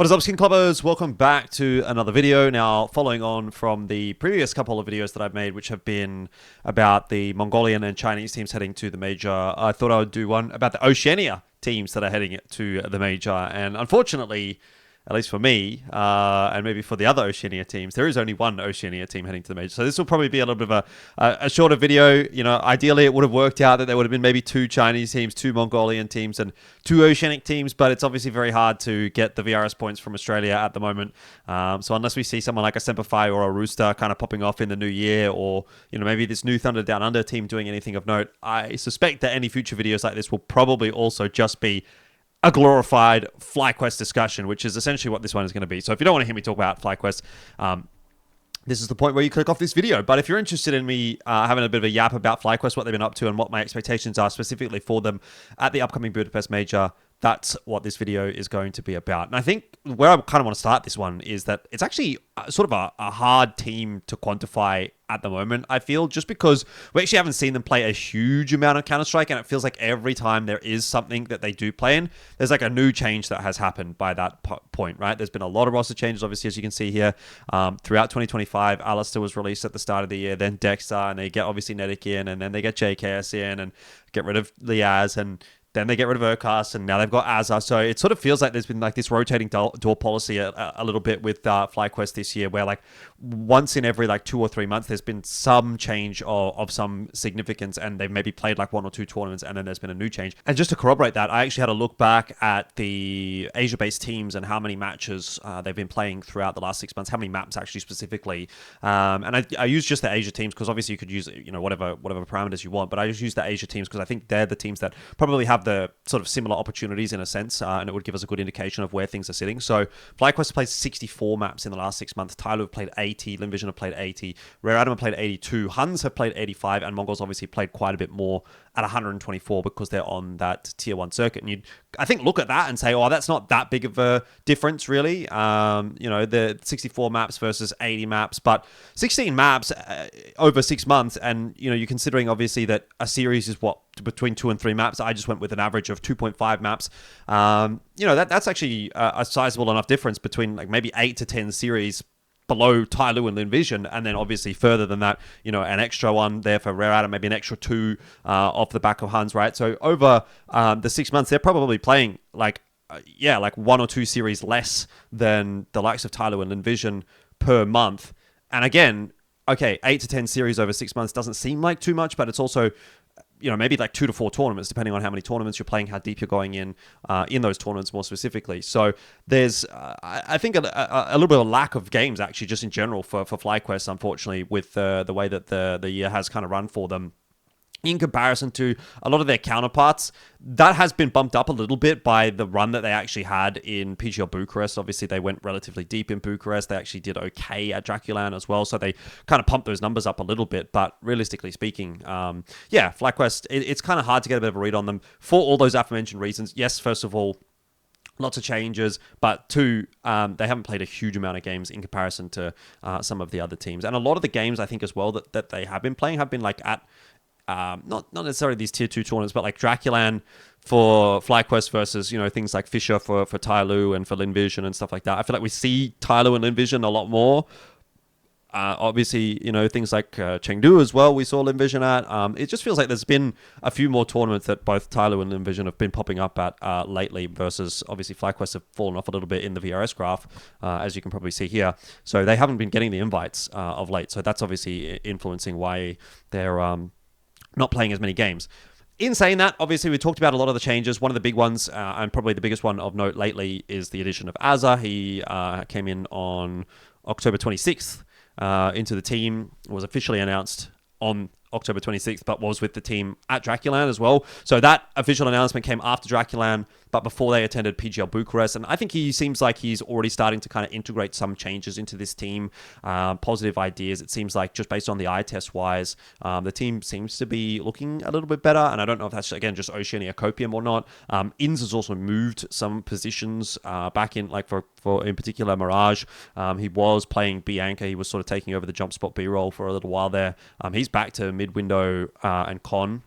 What is up, SkinClubbers? Welcome back to another video. Now, following on from the previous couple of videos that I've made, which have been about the Mongolian and Chinese teams heading to the Major, I thought I would do one about the Oceania teams that are heading to the Major. And unfortunately, at least for me, and maybe for the other Oceania teams, there is only one Oceania team heading to the Major. So this will probably be a little bit of a shorter video. You know, ideally it would have worked out that there would have been maybe two Chinese teams, two Mongolian teams, and two Oceanic teams, but it's obviously very hard to get the VRS points from Australia at the moment. So unless we see someone like a Semperfi or a Rooster kind of popping off in the new year, or, you know, maybe this new Thunder Down Under team doing anything of note, I suspect that any future videos like this will probably also just be a glorified FlyQuest discussion, which is essentially what this one is going to be. So if you don't want to hear me talk about FlyQuest, this is the point where you click off this video. But if you're interested in me having a bit of a yap about FlyQuest, what they've been up to, and what my expectations are specifically for them at the upcoming Budapest Major, that's what this video is going to be about. And I think where I kind of want to start this one is that it's actually sort of a hard team to quantify at the moment, I feel, just because we actually haven't seen them play a huge amount of Counter-Strike, and it feels like every time there is something that they do play in, there's like a new change that has happened by that point, right? There's been a lot of roster changes, obviously, as you can see here. Throughout 2025, Alistair was released at the start of the year, then Dexter, and they get obviously Nedic in, and then they get JKS in, and get rid of Liaz, and then they get rid of Urkas, and now they've got Azza. So it sort of feels like there's been like this rotating door policy a little bit with FlyQuest this year, where like once in every like 2 or 3 months, there's been some change of some significance, and they've maybe played like 1 or 2 tournaments, and then there's been a new change. And just to corroborate that, I actually had a look back at the Asia-based teams and how many matches they've been playing throughout the last 6 months, how many maps actually specifically. And I use just the Asia teams because obviously you could use, you know, whatever parameters you want, but I just use the Asia teams because I think they're the teams that probably have the sort of similar opportunities in a sense, and it would give us a good indication of where things are sitting. So FlyQuest played 64 maps in the last 6 months. Tyler have played 80, Linvision have played 80, Rare Atom have played 82, Huns have played 85, and Mongols obviously played quite a bit more at 124 because they're on that tier 1 circuit. And you'd, I think, look at that and say, oh, that's not that big of a difference, really. You know, the 64 maps versus 80 maps, but 16 maps over 6 months, and, you know, you're considering obviously that a series is what, between 2 and 3 maps. I just went with an average of 2.5 maps. You know, that's actually a sizable enough difference between like maybe 8 to 10 series below Tyloo and Linvision, and then obviously further than that, you know, an extra one there for Rare Atom, maybe an extra 2 off the back of Huns, right? So over the 6 months, they're probably playing like, like 1 or 2 series less than the likes of Tyloo and Linvision per month. And again, okay, 8 to 10 series over 6 months doesn't seem like too much, but it's also, you know, maybe like 2 to 4 tournaments, depending on how many tournaments you're playing, how deep you're going in those tournaments more specifically. So there's, I think, a little bit of a lack of games, actually, just in general for FlyQuest, unfortunately, with the way that the year has kind of run for them. In comparison to a lot of their counterparts, that has been bumped up a little bit by the run that they actually had in PGL Bucharest. Obviously, they went relatively deep in Bucharest. They actually did okay at Draculan as well, so they kind of pumped those numbers up a little bit. But realistically speaking, FlyQuest, it's kind of hard to get a bit of a read on them for all those aforementioned reasons. Yes, first of all, lots of changes, but 2, they haven't played a huge amount of games in comparison to some of the other teams. And a lot of the games, I think, as well, that they have been playing have been like at not necessarily these tier 2 tournaments, but like Draculan for FlyQuest versus, you know, things like Fisher for Tyloo and for Linvision and stuff like that. I feel like we see Tyloo and Linvision a lot more. Obviously, you know, things like Chengdu as well, we saw Linvision at. It just feels like there's been a few more tournaments that both Tyloo and Linvision have been popping up at lately, versus obviously FlyQuest have fallen off a little bit in the VRS graph, as you can probably see here. So they haven't been getting the invites of late. So that's obviously influencing why they're not playing as many games. In saying that, obviously, we talked about a lot of the changes. One of the big ones, and probably the biggest one of note lately, is the addition of Azza. He came in on October 26th into the team, was officially announced on October 26th, but was with the team at Draculan as well. So that official announcement came after Draculan, but before they attended PGL Bucharest. And I think he seems like he's already starting to kind of integrate some changes into this team, positive ideas. It seems like, just based on the eye test wise, the team seems to be looking a little bit better. And I don't know if that's, again, just Oceania Copium or not. Inns has also moved some positions back in, like for in particular Mirage. He was playing B anchor. He was sort of taking over the jump spot B role for a little while there. He's back to mid window and con,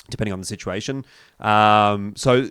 depending on the situation. So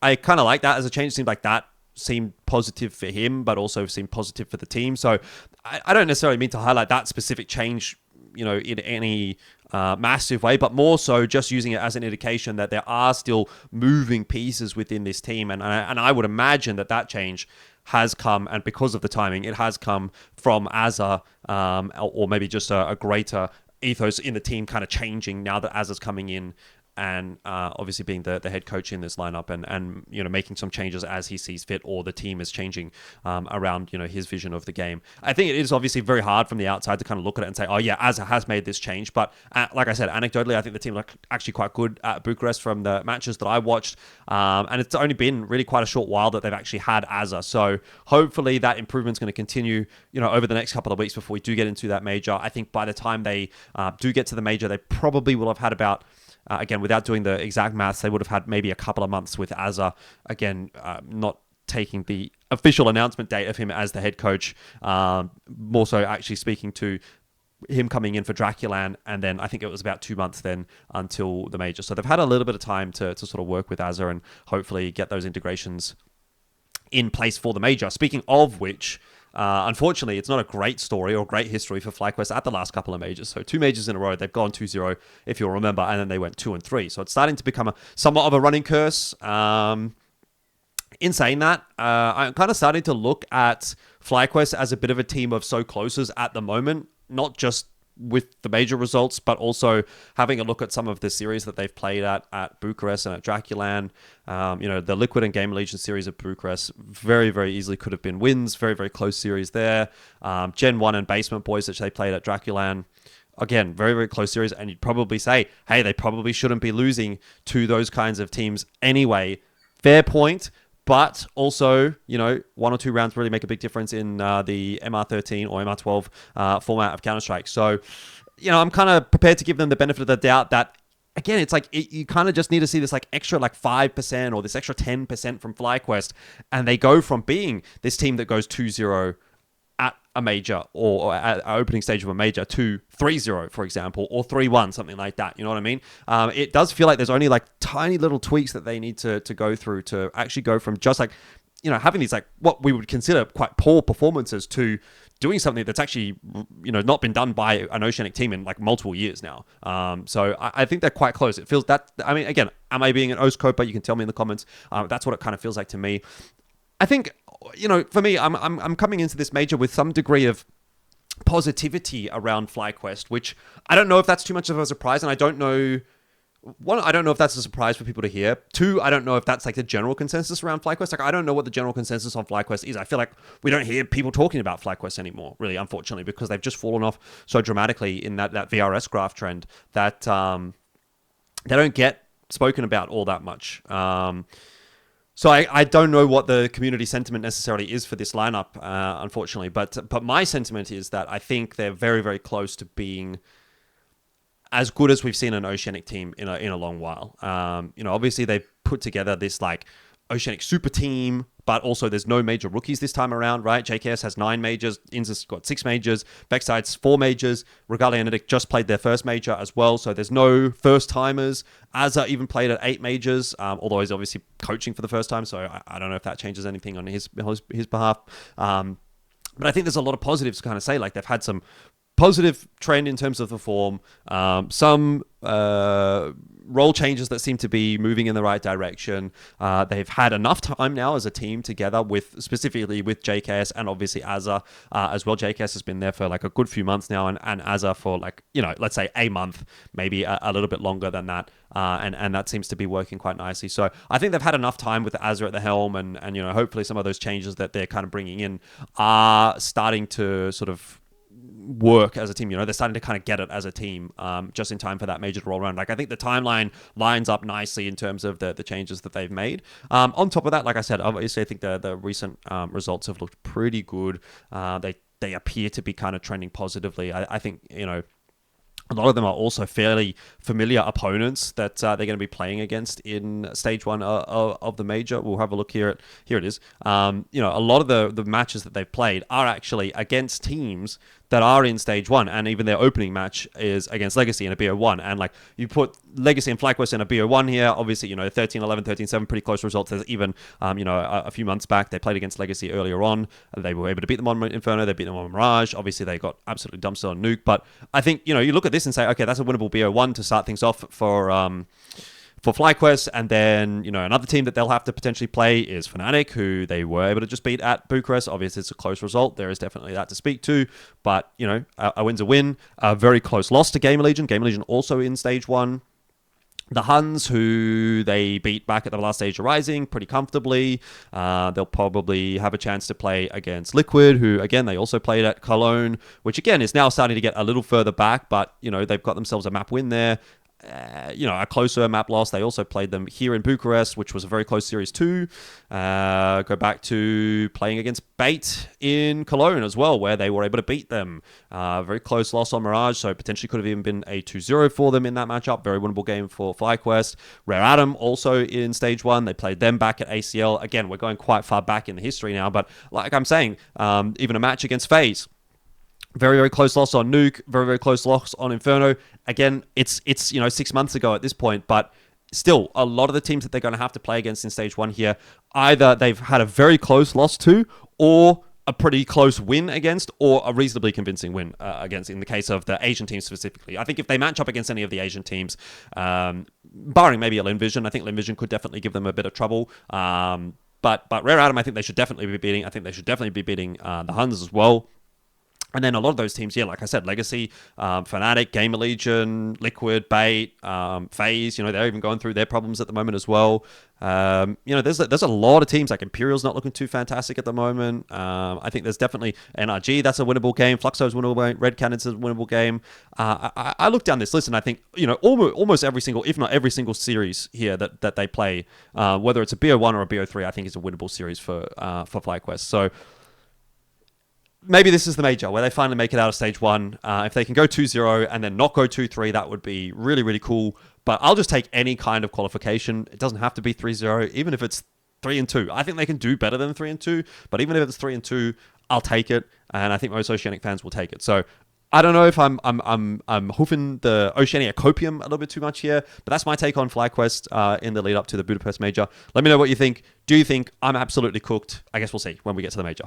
I kind of like that as a change. It seems like that seemed positive for him, but also seemed positive for the team. So I don't necessarily mean to highlight that specific change, in any massive way, but more so just using it as an indication that there are still moving pieces within this team. And I would imagine that change has come, and because of the timing, it has come from Azza, or maybe just a greater ethos in the team kind of changing now that Azza's coming in, and obviously being the head coach in this lineup, and making some changes as he sees fit, or the team is changing around his vision of the game. I think it is obviously very hard from the outside to kind of look at it and say, oh yeah, Azza has made this change. But like I said, anecdotally, I think the team look actually quite good at Bucharest from the matches that I watched, and it's only been really quite a short while that they've actually had Azza. So hopefully that improvement's going to continue over the next couple of weeks before we do get into that major. I think by the time they do get to the major, they probably will have had about, again, without doing the exact maths, they would have had maybe a couple of months with Azza. Again, not taking the official announcement date of him as the head coach, more so actually speaking to him coming in for Draculan, and then I think it was about 2 months then until the major. So they've had a little bit of time to sort of work with Azza and hopefully get those integrations in place for the major. Speaking of which, unfortunately, it's not a great story or great history for FlyQuest at the last couple of majors. So 2 majors in a row, they've gone 2-0, if you'll remember, and then they went 2-3. So it's starting to become somewhat of a running curse. In saying that, I'm kind of starting to look at FlyQuest as a bit of a team of so closes at the moment, not just with the major results, but also having a look at some of the series that they've played at Bucharest and at Draculan. The Liquid and Game Legion series at Bucharest very, very easily could have been wins. Very, very close series there. Gen 1 and Basement Boys, which they played at Draculan. Again, very, very close series. And you'd probably say, hey, they probably shouldn't be losing to those kinds of teams anyway. Fair point. But also, 1 or 2 rounds really make a big difference in the MR13 or MR12 format of Counter-Strike. So, I'm kind of prepared to give them the benefit of the doubt that, again, it's like you kind of just need to see this extra 5% or this extra 10% from FlyQuest. And they go from being this team that goes 2-0 at a major or at our opening stage of a major to 3-0, for example, or 3-1, something like that. You know what I mean? It does feel like there's only tiny little tweaks that they need to go through to actually go from just having these what we would consider quite poor performances to doing something that's actually not been done by an Oceanic team in multiple years now. So I think they're quite close. It feels that, I mean, again, am I being an O's-coper? You can tell me in the comments. That's what it kind of feels like to me. I think, for me, I'm coming into this major with some degree of positivity around FlyQuest, which I don't know if that's too much of a surprise, and I don't know. One, I don't know if that's a surprise for people to hear. 2, I don't know if that's the general consensus around FlyQuest. I don't know what the general consensus on FlyQuest is. I feel like we don't hear people talking about FlyQuest anymore, really, unfortunately, because they've just fallen off so dramatically in that VRS graph trend that they don't get spoken about all that much. So I don't know what the community sentiment necessarily is for this lineup, unfortunately. But my sentiment is that I think they're very, very close to being as good as we've seen an Oceanic team in a long while. Obviously they've put together this Oceanic super team, but also there's no major rookies this time around, right? JKS has 9 majors, Inza's got 6 majors, Backside's 4 majors, Regalia and Nidic just played their first major as well, so there's no first-timers. Azza even played at 8 majors, although he's obviously coaching for the first time, so I don't know if that changes anything on his behalf. But I think there's a lot of positives to kind of say, they've had some positive trend in terms of the form, some role changes that seem to be moving in the right direction. They've had enough time now as a team together, specifically with JKS and obviously Azza as well. JKS has been there for a good few months now, and Azza for let's say a month, maybe a little bit longer than that. And that seems to be working quite nicely. So I think they've had enough time with Azza at the helm, and hopefully some of those changes that they're kind of bringing in are starting to sort of work as a team. They're starting to kind of get it as a team, just in time for that major to roll around. I think the timeline lines up nicely in terms of the changes that they've made. On top of that, like I said, obviously I think the recent results have looked pretty good. They appear to be kind of trending positively. I think a lot of them are also fairly familiar opponents that they're going to be playing against in stage 1 of the major. We'll have a look here. Here it is. A lot of the matches that they've played are actually against teams that are in stage 1, and even their opening match is against Legacy in a BO1. And like, you put Legacy and FlyQuest in a BO1 here, obviously, 13-11, 13-7, pretty close results. There's even, a few months back, they played against Legacy earlier on. They were able to beat them on Inferno, they beat them on Mirage. Obviously, they got absolutely dumped on Nuke. But I think, you look at this and say, okay, that's a winnable BO1 to start things off for FlyQuest. And then, another team that they'll have to potentially play is Fnatic, who they were able to just beat at Bucharest. Obviously, it's a close result. There is definitely that to speak to. But, a win's a win. A very close loss to Gamer Legion. Gamer Legion also in stage 1. The Huns, who they beat back at the last stage of Rising pretty comfortably. They'll probably have a chance to play against Liquid, who, again, they also played at Cologne, which, again, is now starting to get a little further back. But, they've got themselves a map win there. A closer map loss. They also played them here in Bucharest, which was a very close Series 2. Go back to playing against Bait in Cologne as well, where they were able to beat them. Very close loss on Mirage, so potentially could have even been a 2-0 for them in that matchup. Very winnable game for FlyQuest. Rare Atom also in stage 1. They played them back at ACL. Again, we're going quite far back in the history now, but like I'm saying, even a match against FaZe. Very, very close loss on Nuke. Very, very close loss on Inferno. Again, it's 6 months ago at this point, but still, a lot of the teams that they're going to have to play against in stage 1 here, either they've had a very close loss to, or a pretty close win against, or a reasonably convincing win against, in the case of the Asian teams specifically. I think if they match up against any of the Asian teams, barring maybe a LinVision, I think LinVision could definitely give them a bit of trouble. But Rare Atom, I think they should definitely be beating. I think they should definitely be beating the Huns as well. And then a lot of those teams, like I said, Legacy, Fnatic, Gamer Legion, Liquid, Bait, FaZe, they're even going through their problems at the moment as well. There's a lot of teams, like Imperial's not looking too fantastic at the moment. I think there's definitely NRG, that's a winnable game. Fluxo's winnable game. Red Cannon's a winnable game. I look down this list and I think, almost every single, if not every single series here that they play, whether it's a BO1 or a BO3, I think is a winnable series for FlyQuest. So, maybe this is the major where they finally make it out of stage 1. If they can go 2-0 and then not go 2-3, that would be really, really cool. But I'll just take any kind of qualification. It doesn't have to be 3-0, even if it's 3-2. I think they can do better than 3-2. But even if it's 3-2, I'll take it. And I think most Oceanic fans will take it. So I don't know if I'm hoofing the Oceania copium a little bit too much here, but that's my take on FlyQuest in the lead up to the Budapest Major. Let me know what you think. Do you think I'm absolutely cooked? I guess we'll see when we get to the Major.